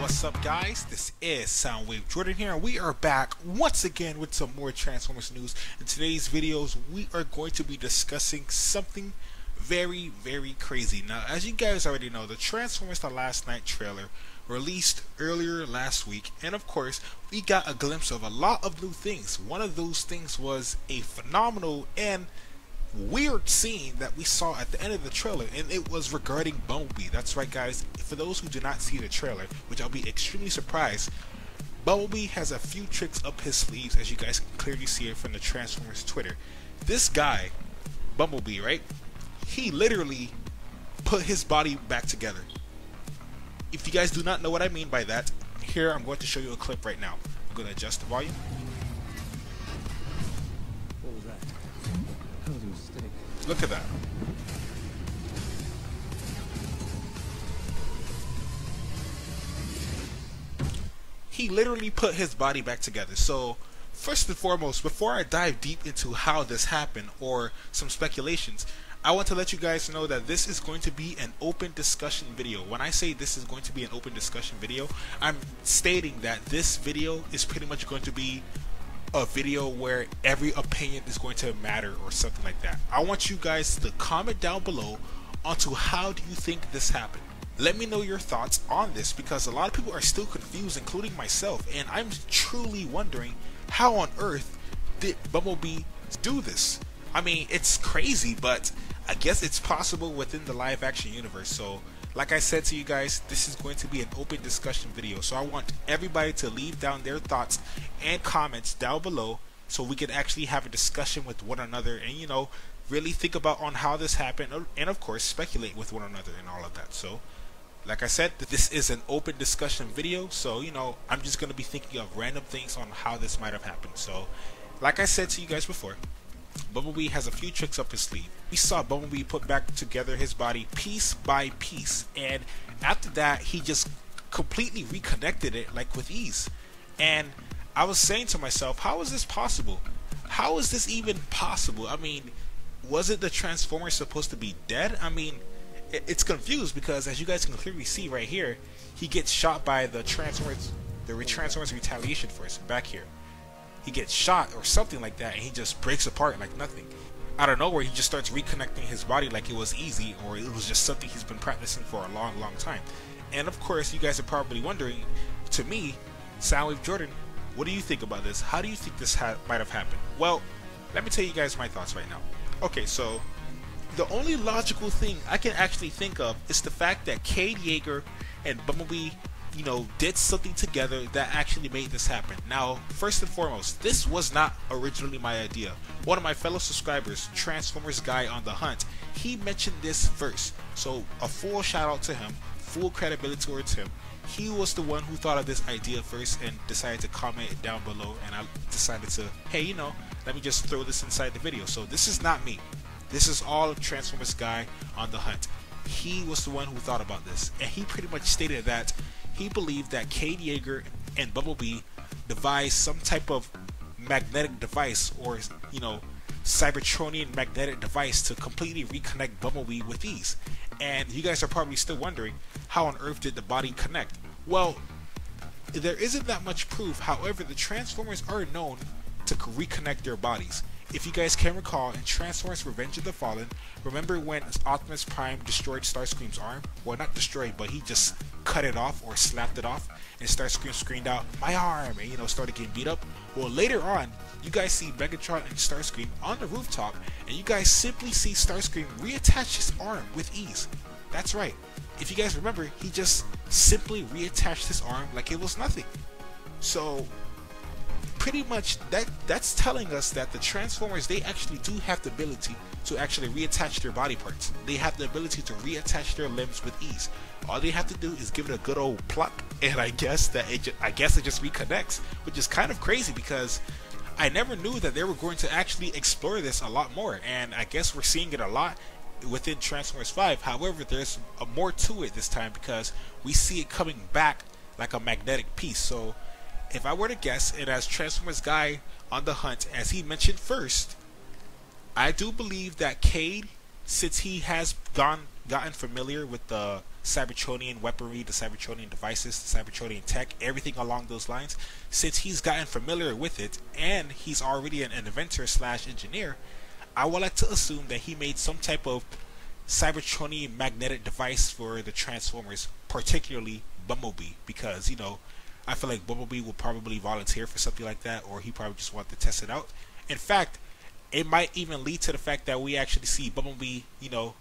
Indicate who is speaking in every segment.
Speaker 1: what's up guys? This is Soundwave Jordan here, and we are back once again with some more Transformers news. In today's videos, we are going to be discussing something very crazy. Now, as you guys already know, the Transformers The Last Night trailer released earlier last week, and of course, we got a glimpse of a lot of new things. One of those things was a phenomenal and weird scene that we saw at the end of the trailer, and it was regarding Bumblebee. That's right guys, for those who do not see the trailer, which I'll be extremely surprised, Bumblebee has a few tricks up his sleeves, as you guys can clearly see it from the Transformers Twitter. This guy, Bumblebee, right, he literally put his body back together. If you guys do not know what I mean by that, here I'm going to show you a clip right now. I'm going to adjust the volume. Look at that. He literally put his body back together. So, first and foremost, before I dive deep into how this happened or some speculations, I want to let you guys know that this is going to be an open discussion video. When I say this is going to be an open discussion video, I'm stating that this video is pretty much going to be a video where every opinion is going to matter or something like that. I want you guys to comment down below onto how do you think this happened. Let me know your thoughts on this, because a lot of people are still confused, including myself, and I'm truly wondering how on earth did Bumblebee do this? I mean, it's crazy, but I guess it's possible within the live action universe. So like I said to you guys, this is going to be an open discussion video, so I want everybody to leave down their thoughts and comments down below so we can actually have a discussion with one another and, you know, really think about on how this happened, and of course speculate with one another and all of that. So like I said, this is an open discussion video, so, you know, I'm just going to be thinking of random things on how this might have happened. So like I said to you guys before, Bumblebee has a few tricks up his sleeve. We saw Bumblebee put back together his body piece by piece, and after that he just completely reconnected it like with ease. And I was saying to myself, how is this possible? How is this even possible? I mean, wasn't the Transformer supposed to be dead? I mean, it's confused because as you guys can clearly see right here, he gets shot by the Transformers retaliation force back here. He gets shot or something like that, and he just breaks apart like nothing. Out of nowhere, he just starts reconnecting his body like it was easy, or it was just something he's been practicing for a long time. And of course, you guys are probably wondering, to me, Soundwave Jordan, what do you think about this? How do you think this might have happened? Well, let me tell you guys my thoughts right now. Okay, so the only logical thing I can actually think of is the fact that Cade Yeager and Bumblebee, you know, did something together that actually made this happen. Now, first and foremost, this was not originally my idea. One of my fellow subscribers, TransformersGuyOnTheHunt, he mentioned this first. So a full shout out to him, full credibility towards him. He was the one who thought of this idea first and decided to comment it down below, and I decided to, hey, you know, let me just throw this inside the video. So this is not me. This is all of TransformersGuyOnTheHunt. He was the one who thought about this, and he pretty much stated that he believed that Cade Yeager and Bumblebee devised some type of magnetic device, or, you know, Cybertronian magnetic device to completely reconnect Bumblebee with ease. And you guys are probably still wondering, how on earth did the body connect? Well, there isn't that much proof. However, the Transformers are known to reconnect their bodies. If you guys can recall, in Transformers Revenge of the Fallen, remember when Optimus Prime destroyed Starscream's arm? Well, not destroyed, but he just cut it off or slapped it off, and Starscream screamed out, "My arm!" and, you know, started getting beat up. Well, later on, you guys see Megatron and Starscream on the rooftop, and you guys simply see Starscream reattach his arm with ease. That's right. If you guys remember, he just simply reattached his arm like it was nothing. So pretty much that's telling us that the Transformers, they actually do have the ability to actually reattach their body parts. They have the ability to reattach their limbs with ease. All they have to do is give it a good old pluck, and I guess it just reconnects, which is kind of crazy because I never knew that they were going to actually explore this a lot more, and I guess we're seeing it a lot within Transformers 5. However, there's more to it this time because we see it coming back like a magnetic piece. So if I were to guess, and as Transformers Guy on the Hunt, as he mentioned first, I do believe that Cade, since he has gotten familiar with the Cybertronian weaponry, the Cybertronian devices, the Cybertronian tech, everything along those lines. Since he's gotten familiar with it and he's already an inventor slash engineer, I would like to assume that he made some type of Cybertronian magnetic device for the Transformers, particularly Bumblebee, because, you know, I feel like Bumblebee will probably volunteer for something like that, or he probably just wanted to test it out. In fact, it might even lead to the fact that we actually see Bumblebee, you know,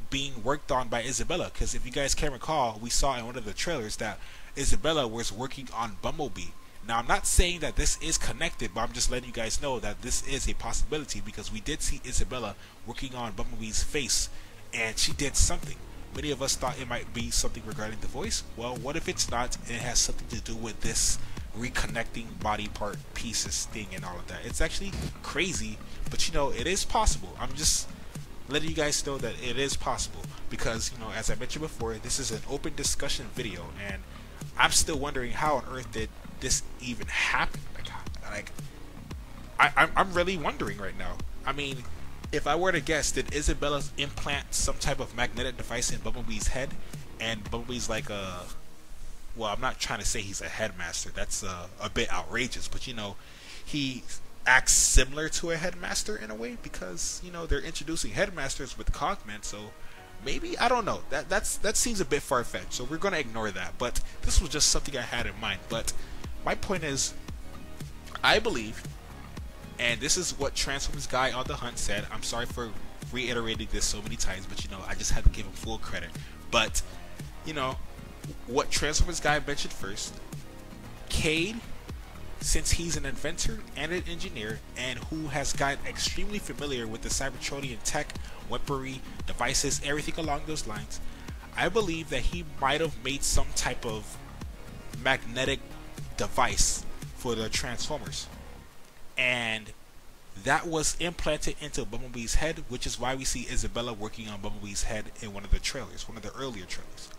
Speaker 1: being worked on by Isabella, because if you guys can recall, we saw in one of the trailers that Isabella was working on Bumblebee. Now, I'm not saying that this is connected, but I'm just letting you guys know that this is a possibility, because we did see Isabella working on Bumblebee's face, and she did something. Many of us thought it might be something regarding the voice. Well, what if it's not, and it has something to do with this reconnecting body part pieces thing and all of that? It's actually crazy, but you know, it is possible. I'm just letting you guys know that it is possible, because, you know, as I mentioned before, this is an open discussion video, and I'm still wondering how on earth did this even happen. I'm really wondering right now. I mean, if I were to guess, did Isabella implant some type of magnetic device in Bumblebee's head, and Bumblebee's like a, well, I'm not trying to say he's a headmaster, that's a bit outrageous, but you know, he acts similar to a headmaster in a way, because, you know, they're introducing headmasters with Cogman, so maybe, I don't know, that seems a bit far-fetched, so we're going to ignore that. But this was just something I had in mind. But my point is, I believe, and this is what Transformers Guy on the Hunt said, I'm sorry for reiterating this so many times, but you know, I just had to give him full credit. But, you know, what Transformers Guy mentioned first, Cade, since he's an inventor and an engineer, and who has gotten extremely familiar with the Cybertronian tech, weaponry, devices, everything along those lines, I believe that he might have made some type of magnetic device for the Transformers, and that was implanted into Bumblebee's head, which is why we see Isabella working on Bumblebee's head in one of the trailers, one of the earlier trailers.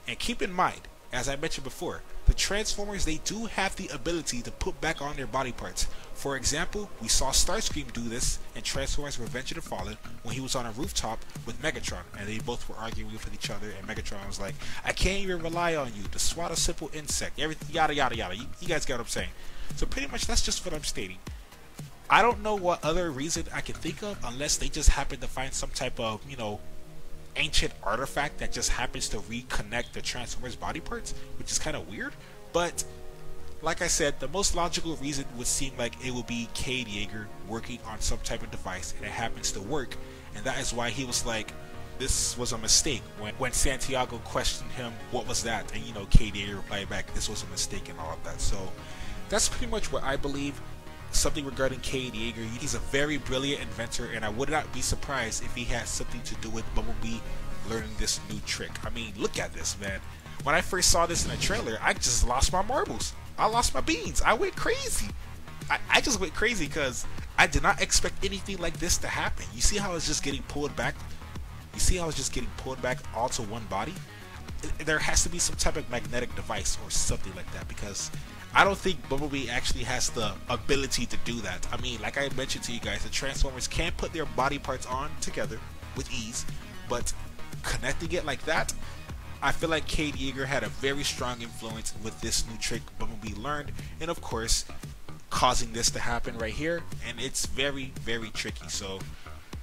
Speaker 1: And keep in mind, as I mentioned before, the Transformers, they do have the ability to put back on their body parts. For example, we saw Starscream do this in Transformers Revenge of the Fallen when he was on a rooftop with Megatron, and they both were arguing with each other, and Megatron was like, I can't even rely on you to swat a simple insect, everything, yada yada yada. You guys get what I'm saying. So pretty much that's just what I'm stating. I don't know what other reason I can think of, unless they just happen to find some type of, you know, ancient artifact that just happens to reconnect the Transformers body parts, which is kind of weird. But like I said, the most logical reason would seem like it would be Cade Yeager working on some type of device, and it happens to work, and that is why he was like, this was a mistake. When Santiago questioned him, what was that? And you know, Cade Yeager replied back, this was a mistake, and all of that. So that's pretty much what I believe. Something regarding Cade Yeager, he's a very brilliant inventor, and I would not be surprised if he had something to do with Bumblebee learning this new trick. I mean, look at this, man. When I first saw this in a trailer, I just lost my marbles. I lost my beans. I went crazy. I just went crazy because I did not expect anything like this to happen. You see how it's just getting pulled back? You see how it's just getting pulled back all to one body? There has to be some type of magnetic device or something like that, because I don't think Bumblebee actually has the ability to do that. I mean, like I mentioned to you guys, the Transformers can put their body parts on together with ease, but connecting it like that, I feel like Cade Yeager had a very strong influence with this new trick Bumblebee learned, and of course, causing this to happen right here, and it's very, very tricky. So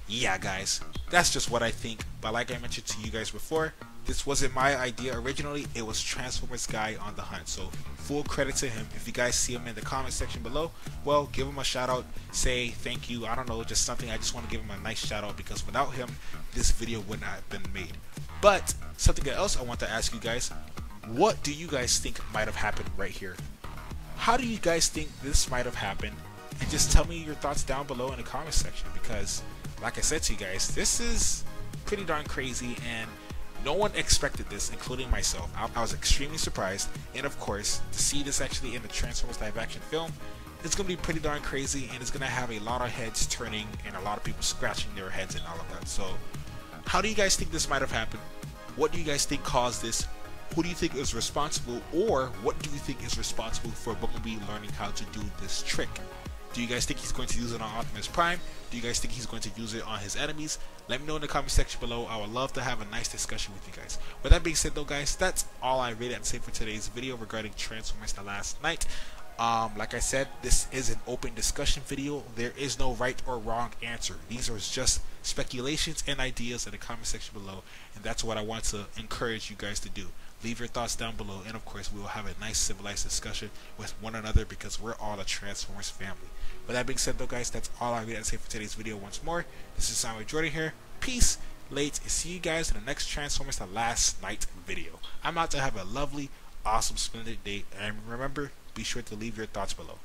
Speaker 1: yeah, guys, that's just what I think. But like I mentioned to you guys before, this wasn't my idea originally. It was Transformers Guy on the Hunt. So full credit to him. If you guys see him in the comment section below, well, give him a shout out, say thank you, I don't know, just something. I just want to give him a nice shout out, because without him, this video would not have been made. But something else I want to ask you guys, what do you guys think might have happened right here? How do you guys think this might have happened? And just tell me your thoughts down below in the comment section, because like I said to you guys, this is pretty darn crazy, and no one expected this, including myself. I was extremely surprised, and of course, to see this actually in the Transformers live action film, it's going to be pretty darn crazy, and it's going to have a lot of heads turning and a lot of people scratching their heads and all of that. So how do you guys think this might have happened? What do you guys think caused this? Who do you think is responsible, or what do you think is responsible for Bumblebee learning how to do this trick? Do you guys think he's going to use it on Optimus Prime? Do you guys think he's going to use it on his enemies? Let me know in the comment section below. I would love to have a nice discussion with you guys. With that being said though, guys, that's all I really have to say for today's video regarding Transformers The Last Knight. Like I said, this is an open discussion video. There is no right or wrong answer. These are just speculations and ideas in the comment section below, and that's what I want to encourage you guys to do. Leave your thoughts down below, and of course we will have a nice civilized discussion with one another because we're all a Transformers family. With that being said though, guys, that's all I really have to say for today's video. Once more, this is Soundwave Jordan here. Peace, late, and see you guys in the next Transformers The Last Knight video. I'm out to have a lovely, awesome, splendid day, and remember, be sure to leave your thoughts below.